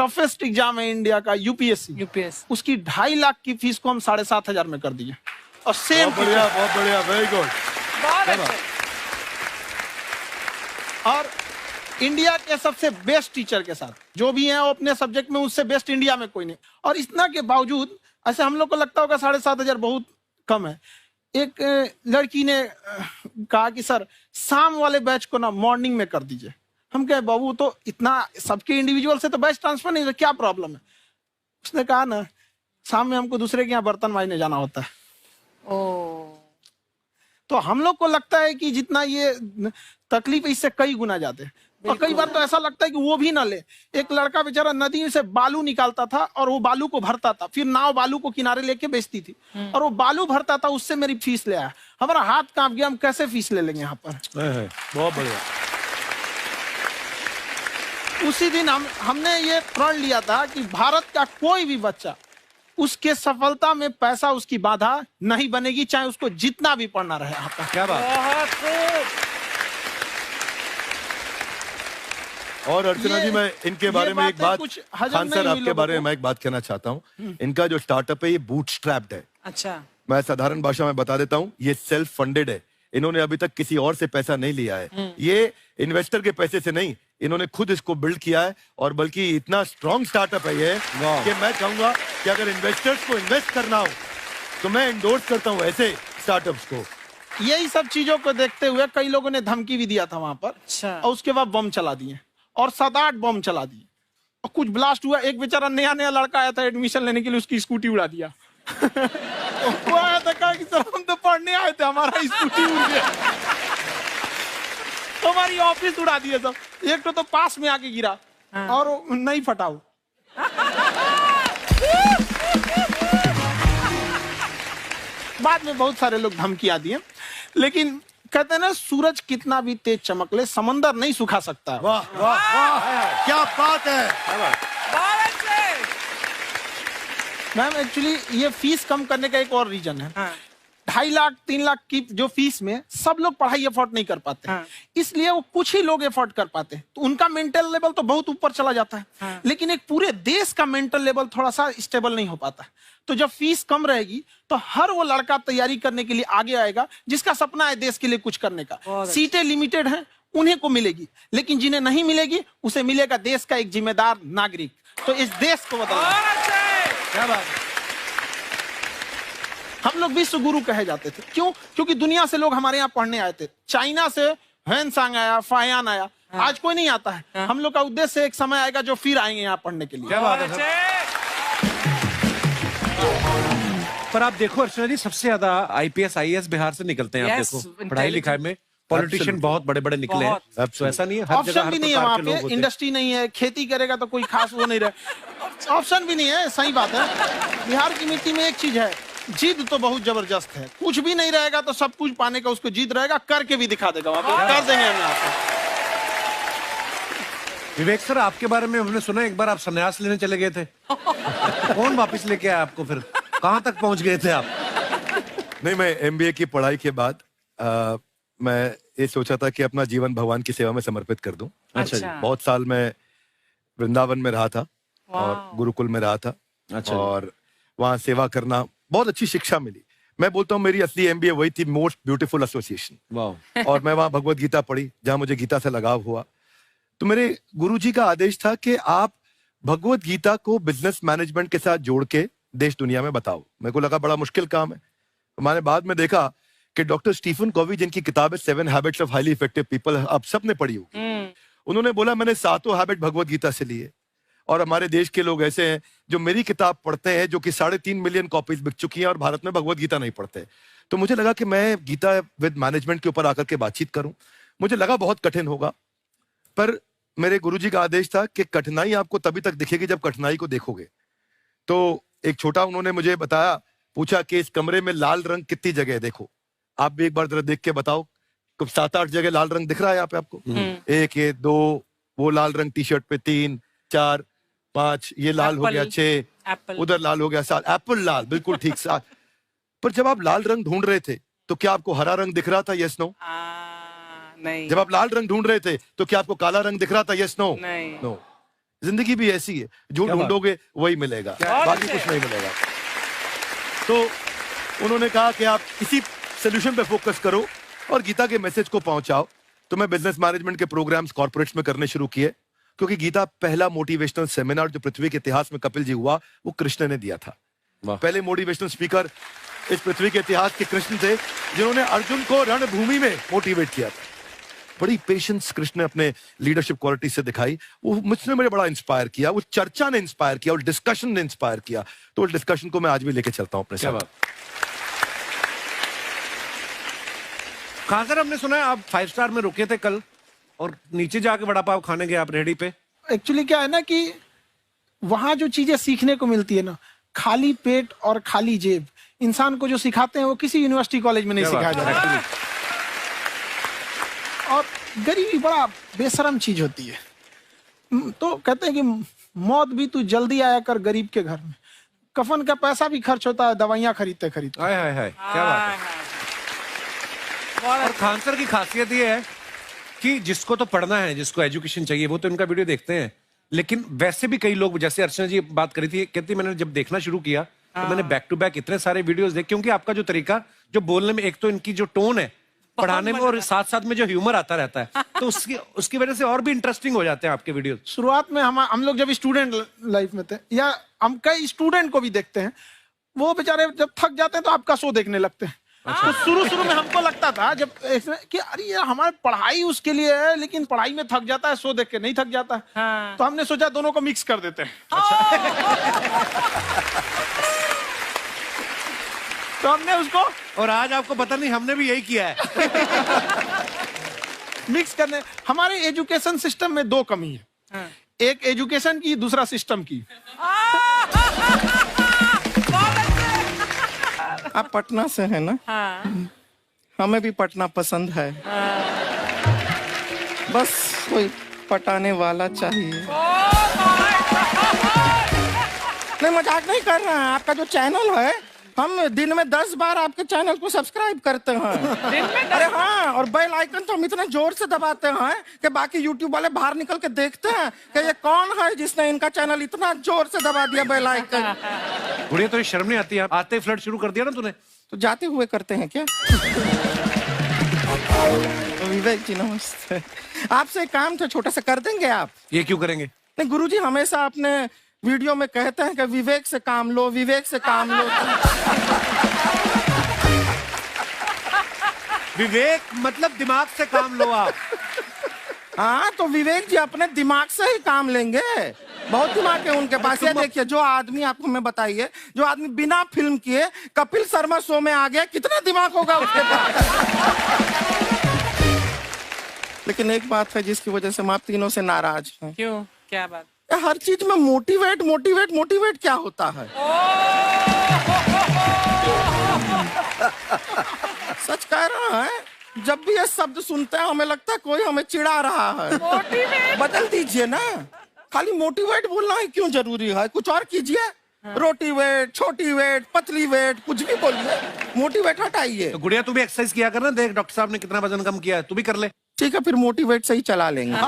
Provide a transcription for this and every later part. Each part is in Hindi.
टफेस्ट एग्जाम है इंडिया का, यूपीएससी, उसकी 2.5 लाख की फीस को हम 7,500 में कर दिए। और सेम बहुत बढ़िया, वेरी गुड। और इंडिया के सबसे बेस्ट टीचर के साथ जो भी हैं वो अपने सब्जेक्ट में उससे बेस्ट इंडिया में कोई नहीं। और इतना के बावजूद ऐसे हम लोग को लगता होगा 7,500 बहुत कम है। एक लड़की ने कहा कि सर शाम वाले बैच को ना मॉर्निंग में कर दीजिए। हम कहे बाबू तो इतना सबके इंडिविजुअल से तो बैच ट्रांसफर नहीं, तो क्या प्रॉब्लम है? उसने कहा ना शाम में हमको दूसरे के यहाँ बर्तन मांजने जाना होता है। तो हम लोग को लगता है कि जितना ये तकलीफ इससे कई गुना ज्यादा है। और कई बार तो ऐसा लगता है कि वो भी ना ले। एक लड़का बेचारा नदी से बालू निकालता था और वो बालू को भरता था, फिर नाव बालू को किनारे लेके बेचती थी और वो बालू भरता था, उससे मेरी फीस ले आया। हमारा हाथ कांप गया, हम कैसे फीस ले लेंगे यहाँ पर। बहुत बढ़िया। उसी दिन हमने ये प्रण लिया था कि भारत का कोई भी बच्चा उसके सफलता में पैसा उसकी बाधा नहीं बनेगी, चाहे उसको जितना भी पढ़ना रहे। यहाँ पर क्या बात। और अर्चना जी मैं इनके बारे में एक बात, खान सर आपके बारे में मैं एक बात कहना चाहता हूँ। इनका जो स्टार्टअप है ये बूटस्ट्रैप्ड है। अच्छा, मैं साधारण भाषा में बता देता हूँ, ये सेल्फ फंडेड है। इन्होंने अभी तक किसी और से पैसा नहीं लिया है, ये इन्वेस्टर के पैसे से नहीं, इन्होंने खुद इसको बिल्ड किया है। और बल्कि इतना स्ट्रॉन्ग स्टार्टअप है ये कि मैं कहूंगा कि अगर इन्वेस्टर्स को इन्वेस्ट करना हो तो मैं इंडोर्स करता हूँ ऐसे स्टार्टअप्स को। यही सब चीजों को देखते हुए कई लोगों ने धमकी भी दिया था वहां पर। अच्छा। और उसके बाद बम चला दिए और 7-8 बम चला दिए और कुछ ब्लास्ट हुआ। एक बेचारा नया लड़का आया था एडमिशन लेने के लिए, उसकी स्कूटी उड़ा दिया। वो आया था, कहा कि सर हम तो पढ़ने आए थे, हमारा स्कूटी उड़ गया। हमारी ऑफिस उड़ा दिए सब। एक तो पास में आके गिरा और नहीं फटा वो। बाद में बहुत सारे लोग धमकियां दिए, लेकिन कहते हैं ना सूरज कितना भी तेज चमक ले समंदर नहीं सुखा सकता। वाह वाह वाह, क्या बात है। मैम एक्चुअली ये फीस कम करने का एक और रीजन है। 2.5 लाख 3 लाख की जो फीस में सब लोग पढ़ाई अफोर्ड नहीं कर पाते, इसलिए वो कुछ ही लोग अफोर्ड कर पाते हैं, तो उनका मेंटल लेवल तो बहुत ऊपर चला जाता है। लेकिन एक पूरे देश का मेंटल लेवल थोड़ा सा स्टेबल नहीं हो पाता। तो जब फीस कम रहेगी तो हर वो लड़का तैयारी करने के लिए आगे आएगा जिसका सपना है देश के लिए कुछ करने का। सीटें लिमिटेड हैं, उन्हें को मिलेगी, लेकिन जिन्हें नहीं मिलेगी उसे मिलेगा देश का एक जिम्मेदार नागरिक। तो इस देश को बदलना। क्या बात है। हम लोग विश्व गुरु कहे जाते थे, क्यों? क्योंकि दुनिया से लोग हमारे यहाँ पढ़ने आए थे। चाइना से ह्वेनसांग आया, फायान आया, आज कोई नहीं आता है। हम लोग का उद्देश्य एक समय आएगा जो फिर आएंगे यहाँ पढ़ने के लिए। क्या बात है। पर आप देखो अर्चना जी, सबसे ज्यादा आईपीएस आईएएस बिहार से निकलते हैं। आप देखो पढ़ाई लिखाई में पॉलिटिशियन बहुत बड़े बड़े निकले हैं। तो ऐसा नहीं है, हर जगह ऑप्शन भी नहीं है वहाँ पे, इंडस्ट्री नहीं है, खेती करेगा तो कोई खास वो नहीं रहे, ऑप्शन भी नहीं है। सही बात है। बिहार की मिट्टी में एक चीज है, जिद तो बहुत जबरदस्त है। कुछ भी नहीं रहेगा तो सब कुछ पाने का उसको जिद रहेगा, करके भी दिखा देगा। वहाँ पे कर देंगे हम आपको। विवेक सर, आपके बारे में हमने सुना एक बार आप संन्यास लेने चले गए थे। कौन वापस लेके आया आपको? फिर कहाँ तक पहुंच गए थे आप? नहीं, मैं एमबीए की पढ़ाई के बाद मैं ये सोचा था कि अपना जीवन भगवान की सेवा में समर्पित कर दूं। अच्छा जी। बहुत साल मैं वृंदावन में रहा था और गुरुकुल में रहा था। अच्छा। और वहाँ सेवा करना बहुत अच्छी शिक्षा मिली। मैं बोलता हूँ मेरी असली एमबीए वही थी, मोस्ट ब्यूटीफुल एसोसिएशन। वाह। और मैं वहाँ भगवत गीता पढ़ी, जहाँ मुझे गीता से लगाव हुआ। तो मेरे गुरुजी का आदेश था कि आप भगवत गीता को बिजनेस मैनेजमेंट के साथ जोड़ के देश दुनिया में बताओ। मेरे को लगा बड़ा मुश्किल काम है। मैंने बाद में देखा कि डॉक्टर स्टीफन कॉवी, जिनकी किताब है 7 habits of highly effective people, आप सबने पढ़ी होगी, उन्होंने बोला मैंने 7 हैबिट भगवत गीता से लिए। और हमारे देश के लोग ऐसे हैं जो मेरी किताब पढ़ते हैं, जो कि 3.5 मिलियन कॉपीज बिक चुकी हैं, और भारत में भगवत गीता नहीं पढ़ते। तो मुझे लगा कि मैं गीता विद मैनेजमेंट के ऊपर आकर के बातचीत करूं। मुझे लगा बहुत कठिन होगा, पर मेरे गुरुजी का आदेश था कि कठिनाई आपको तभी तक दिखेगी जब कठिनाई को देखोगे। तो एक छोटा उन्होंने मुझे बताया, पूछा कि इस कमरे में लाल रंग कितनी जगह है, देखो आप भी एक बार जरा देख के बताओ। कुछ 7-8 जगह लाल रंग दिख रहा है यहाँ पे आपको। 1 ये 2, वो लाल रंग टी शर्ट पे 3 4 5, ये लाल हो गया 6, उधर लाल हो गया 7, एप्पल लाल, बिल्कुल ठीक 7। पर जब आप लाल रंग ढूंढ रहे थे तो क्या आपको हरा रंग दिख रहा था? Yes no? नहीं। जब आप लाल रंग ढूंढ रहे थे तो क्या आपको काला रंग दिख रहा था? Yes no? नहीं। नो। जिंदगी भी ऐसी है, जो ढूंढोगे वही मिलेगा, बाकी कुछ नहीं मिलेगा। तो उन्होंने कहा कि आप इसी सोल्यूशन पे फोकस करो और गीता के मैसेज को पहुंचाओ। तो मैं बिजनेस मैनेजमेंट के प्रोग्राम्स कॉर्पोरेट्स में करने शुरू किए, क्योंकि गीता पहला मोटिवेशनल सेमिनार जो पृथ्वी के इतिहास में कपिल जी हुआ, वो कृष्ण ने दिया था। पहले मोटिवेशनल स्पीकर इस पृथ्वी के इतिहास के कृष्ण थे, जिन्होंने अर्जुन को रणभूमि में मोटिवेट किया था। बड़ी पेशेंस कृष्ण ने अपने लीडरशिप क्वालिटी से दिखाई, वो मुझसे मुझे बड़ा इंस्पायर किया, वो चर्चा ने इंस्पायर किया और डिस्कशन ने इंस्पायर किया। तो उस डिस्कशन को मैं आज भी लेके चलता हूं अपने साथ। कहां सर, हमने सुना है आप 5 स्टार में रुके थे कल और नीचे जाके वड़ा पाव खाने गए आप रेहड़ी पे। एक्चुअली क्या है ना कि वहां जो चीजें सीखने को मिलती है ना, खाली पेट और खाली जेब इंसान को जो सिखाते हैं वो किसी यूनिवर्सिटी कॉलेज में नहीं सिखाया जाता। और गरीबी बड़ा बेशरम चीज होती है। तो कहते हैं कि मौत भी तू जल्दी आया कर गरीब के घर में, कफन का पैसा भी खर्च होता है दवाइयां खरीदते खरीदते। हाय हाय हाय, क्या बात है। और खान सर की खासियत ये है कि जिसको तो पढ़ना है, जिसको एजुकेशन चाहिए, वो तो इनका वीडियो देखते हैं, लेकिन वैसे भी कई लोग, जैसे अर्चना जी बात करी थी, कहती मैंने जब देखना शुरू किया तो मैंने बैक टू बैक इतने सारे वीडियोस देखे, क्योंकि आपका जो तरीका जो बोलने में, एक तो इनकी जो टोन है पढ़ाने में, और साथ साथ में जो ह्यूमर आता रहता है, तो उसकी वजह से और भी इंटरेस्टिंग हो जाते हैं आपके वीडियो। शुरुआत में हम लोग जब स्टूडेंट लाइफ में थे, या हम कई स्टूडेंट को भी देखते हैं, वो बेचारे जब थक जाते हैं तो आपका शो देखने लगते हैं। तो शुरू में हमको लगता था जब कि अरे यार हमारी पढ़ाई उसके लिए है, लेकिन पढ़ाई में थक जाता है, शो देख के नहीं थक जाता। तो हमने सोचा दोनों को मिक्स कर देते हैं। तो हमने उसको, और आज आपको पता नहीं हमने भी यही किया है। मिक्स करने। हमारे एजुकेशन सिस्टम में 2 कमी है, एक एजुकेशन की, दूसरा सिस्टम की। आप पटना से हैं ना? हाँ। हमें भी पटना पसंद है। बस कोई पटाने वाला चाहिए। नहीं, मजाक नहीं कर रहे हैं। आपका जो चैनल है, हम दिन में 10 बार आपके चैनल को सब्सक्राइब करते हैं। अरे हाँ, और बेल आइकन तो हम इतना जोर से दबाते हैं कि बाकी यूट्यूब वाले बाहर निकल के देखते हैं कि ये कौन है जिसने इनका चैनल इतना जोर से दबा दिया बेल आइकन। बुढ़िया, तो ये शर्म नहीं आती है? आते ही फ्लर्ट शुरू कर दिया ना तूने। तो जाते हुए करते हैं क्या? विवेक जी नमस्ते। आपसे एक काम था छोटा सा, कर देंगे आप? ये क्यों करेंगे? नहीं, गुरुजी हमेशा अपने वीडियो में कहते हैं कि विवेक से काम लो, विवेक से काम लो। विवेक मतलब दिमाग से काम लो आप। हाँ, तो विवेक जी अपने दिमाग से ही काम लेंगे। बहुत दिमाग है उनके पास। ये देखिए, जो आदमी, आपको मैं बताइए, जो आदमी बिना फिल्म किए कपिल शर्मा शो में आ गया, कितना दिमाग होगा उसके पास। लेकिन एक बात है जिसकी वजह से हम आप तीनों से नाराज हैं। क्यों? क्या बात? हर चीज में मोटिवेट मोटिवेट मोटिवेट क्या होता है? सच कह रहा है, जब भी ये शब्द सुनते हैं हमें लगता है कोई हमें चिढ़ा रहा है। बदल दीजिए ना, खाली मोटिवेट बोलना ही क्यों जरूरी है? कुछ और कीजिए। रोटी वेट, छोटी वेट, पतली वेट, कुछ भी बोलिए, मोटिवेट हटाइए। तो गुड़िया, तू भी एक्सरसाइज किया कर ना। देख डॉक्टर साहब ने कितना वजन कम किया है, तू भी कर ले। ठीक है, फिर मोटिवेट से ही चला लेंगे।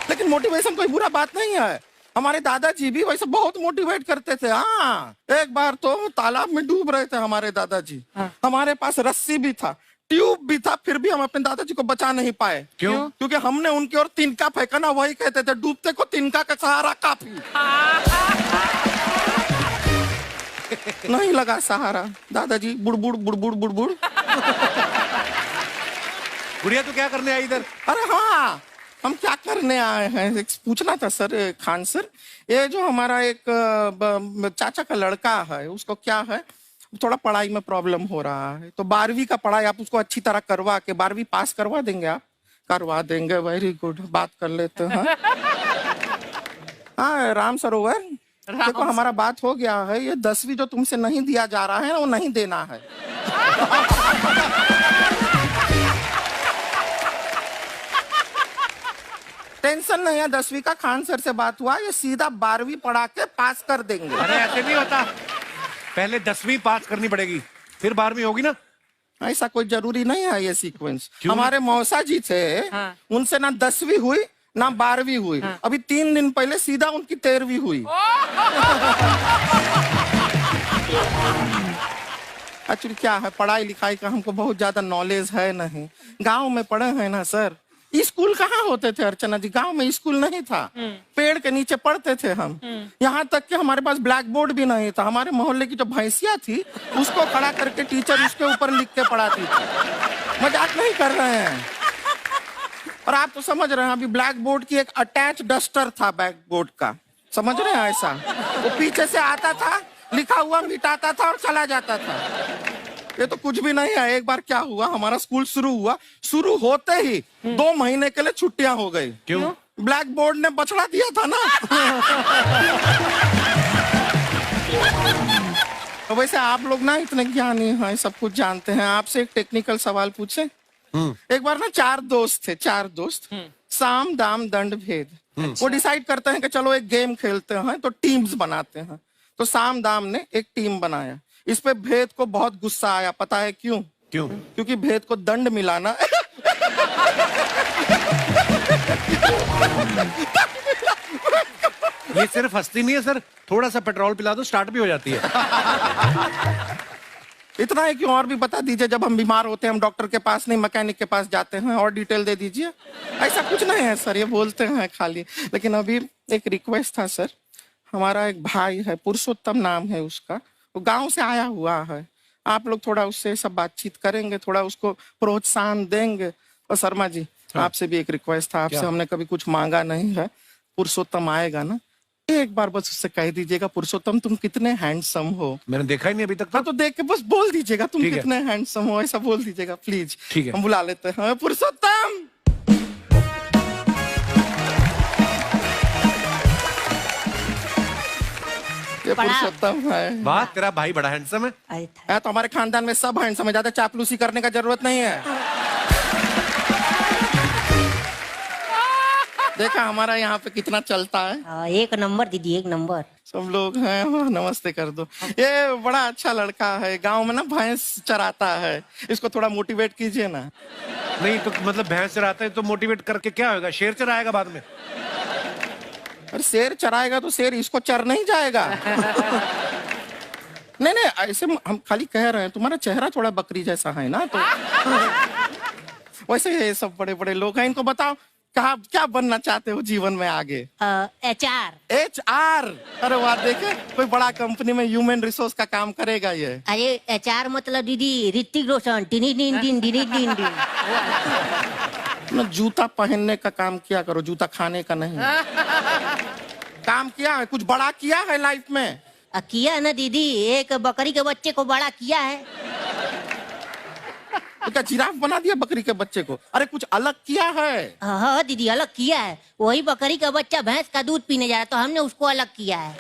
लेकिन मोटिवेशन कोई बुरा बात नहीं है। हमारे दादाजी भी वैसे बहुत मोटिवेट करते थे। हाँ, एक बार तो तालाब में डूब रहे थे हमारे दादाजी। हमारे पास रस्सी भी था, ट्यूब भी था, फिर भी हम अपने दादाजी को बचा नहीं पाए। क्यों? क्योंकि हमने उनकी ओर तिनका फेंका ना, वही कहते थे डूबते को तिनका का सहारा काफी। नहीं लगा सहारा, दादाजी बुड़बुड़ बुड़बुड़ बुड़बुड़। गुड़िया, तू क्या करने आई इधर? अरे हाँ, हम क्या करने आए हैं एक पूछना था सर, खान सर। ये जो हमारा एक चाचा का लड़का है, उसको क्या है, थोड़ा पढ़ाई में प्रॉब्लम हो रहा है। तो 12वीं का पढ़ाई आप उसको अच्छी तरह करवा के 12वीं पास करवा देंगे आप? करवा देंगे, वेरी गुड, बात कर लेते हैं। हाँ, राम सरोवर, देखो हमारा बात हो गया है। ये 10वीं जो तुमसे नहीं दिया जा रहा है वो नहीं देना है। टेंशन नहीं है, 10वीं का खान सर से बात हुआ, ये सीधा 12वीं पढ़ा के पास कर देंगे। अरे ऐसे नहीं होता, पहले 10वीं पास करनी पड़ेगी, फिर 12वीं होगी ना। ऐसा कोई जरूरी नहीं है ये सीक्वेंस। हमारे मौसा जी थे, उनसे ना 10वीं हुई ना 12वीं हुई, अभी 3 दिन पहले सीधा उनकी 13वीं हुई। एक्चुअली क्या है, पढ़ाई लिखाई का हमको बहुत ज्यादा नॉलेज है नहीं। गांव में पढ़े हैं ना सर। स्कूल कहाँ होते थे अर्चना जी, गांव में स्कूल नहीं था, पेड़ के नीचे पढ़ते थे हम। यहाँ तक कि हमारे पास ब्लैक बोर्ड भी नहीं था। हमारे मोहल्ले की जो भैंसिया थी उसको खड़ा करके टीचर उसके ऊपर लिख के पढ़ाती थी। मजाक नहीं कर रहे हैं। और आप तो समझ रहे हैं, अभी ब्लैक बोर्ड की एक अटैच डस्टर था ब्लैक बोर्ड का, समझ रहे हैं ऐसा, वो पीछे से आता था, लिखा हुआ मिटाता था और चला जाता था। ये तो कुछ भी नहीं है। एक बार क्या हुआ, हमारा स्कूल शुरू हुआ, शुरू होते ही 2 महीने के लिए छुट्टियां हो गई। क्यों? ब्लैक बोर्ड ने बछड़ा दिया था ना। तो वैसे आप लोग ना इतने ज्ञानी हैं, सब कुछ जानते हैं। आपसे एक टेक्निकल सवाल पूछे। एक बार ना 4 दोस्त थे, 4 दोस्त, साम दाम दंड भेद। वो डिसाइड करते हैं कि चलो एक गेम खेलते हैं, तो टीम्स बनाते हैं। तो साम दाम ने एक टीम बनाया। इस पे भेद को बहुत गुस्सा आया। पता है क्यों? क्यों? क्योंकि भेद को दंड मिलाना ये सिर्फ हंसती नहीं है सर, थोड़ा सा पेट्रोल पिला दो स्टार्ट भी हो जाती है। इतना है कि और भी बता दीजिए, जब हम बीमार होते हैं हम डॉक्टर के पास नहीं मैकेनिक के पास जाते हैं, और डिटेल दे दीजिए। ऐसा कुछ नहीं है सर, ये बोलते हैं खाली। लेकिन अभी एक रिक्वेस्ट था सर, हमारा एक भाई है, पुरुषोत्तम नाम है उसका, वो गांव से आया हुआ है। आप लोग थोड़ा उससे सब बातचीत करेंगे, थोड़ा उसको प्रोत्साहन देंगे। और शर्मा जी, आपसे भी एक रिक्वेस्ट था, आपसे हमने कभी कुछ मांगा नहीं है। पुरुषोत्तम आएगा ना, एक बार बस उससे कह दीजिएगा, पुरुषोत्तम तुम कितने हैंडसम हो। मैंने देखा ही नहीं अभी तक। तो देख के बस बोल दीजिएगा तुम ठीक है। कितने हैंडसम हो, ऐसा बोल दीजिएगा प्लीज। ठीक है। हम बुला लेते हैं पुरुषोत्तम। ये पुरुषोत्तम है। वाह, तेरा भाई बड़ा हैंडसम है। तो हमारे खानदान में सब हैंडसम है, ज्यादा चापलूसी करने का जरूरत नहीं है। देखा हमारा यहाँ पे कितना चलता है। एक नंबर दीदी, एक नंबर। सब लोग हैं, नमस्ते कर दो। ये बड़ा अच्छा लड़का है, गांव में ना भैंस चराता है, इसको थोड़ा मोटिवेट कीजिए ना। नहीं तो मतलब भैंस चराता है तो मोटिवेट करके क्या होगा, शेर चराएगा बाद में। अरे शेर चराएगा तो शेर इसको चर नहीं जाएगा। नहीं नहीं, ऐसे हम खाली कह रहे हैं, तुम्हारा चेहरा थोड़ा बकरी जैसा है ना, तो वैसे ये सब बड़े बड़े लोग हैं। इनको बताओ कहा क्या बनना चाहते हो जीवन में आगे? HR। HR? अरे वाह, देखे कोई बड़ा कंपनी में ह्यूमन रिसोर्स का काम करेगा ये। अरे HR मतलब दीदी Hrithik Roshan, tiny tin tin tiny tin tin. ना जूता पहनने का काम किया करो, जूता खाने का नहीं। काम किया है, कुछ बड़ा किया है लाइफ में? किया है ना दीदी, एक बकरी के बच्चे को बड़ा किया है। तो क्या जिराफ बना दिया बकरी के बच्चे को? अरे कुछ अलग किया है। हाँ दीदी, अलग किया है। वही बकरी का बच्चा भैंस का दूध पीने जा रहा है, तो हमने उसको अलग किया है।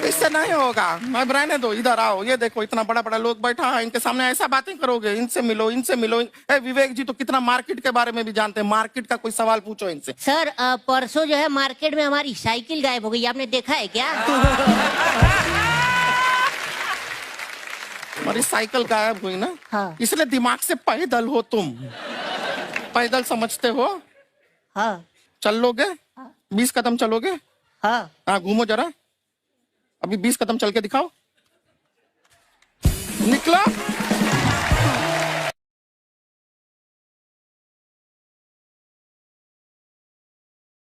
इससे नहीं होगा, मैं रहने दो, इधर आओ। ये देखो इतना बड़ा बड़ा लोग बैठा है, इनके सामने ऐसा बातें करोगे? इनसे मिलो, इनसे मिलो। विवेक जी तो कितना मार्केट के बारे में भी जानते हैं, मार्केट का कोई सवाल पूछो इनसे। सर परसों जो है मार्केट में हमारी साइकिल गायब हो गई, आपने देखा है क्या? हमारी साइकिल गायब हुई ना? हाँ। इसलिए दिमाग से पैदल हो तुम। पैदल समझते हो? हाँ। चल लोगे? 20 कदम चलोगे? हाँ। घूमो जरा, अभी 20 कदम चल के दिखाओ। निकलो।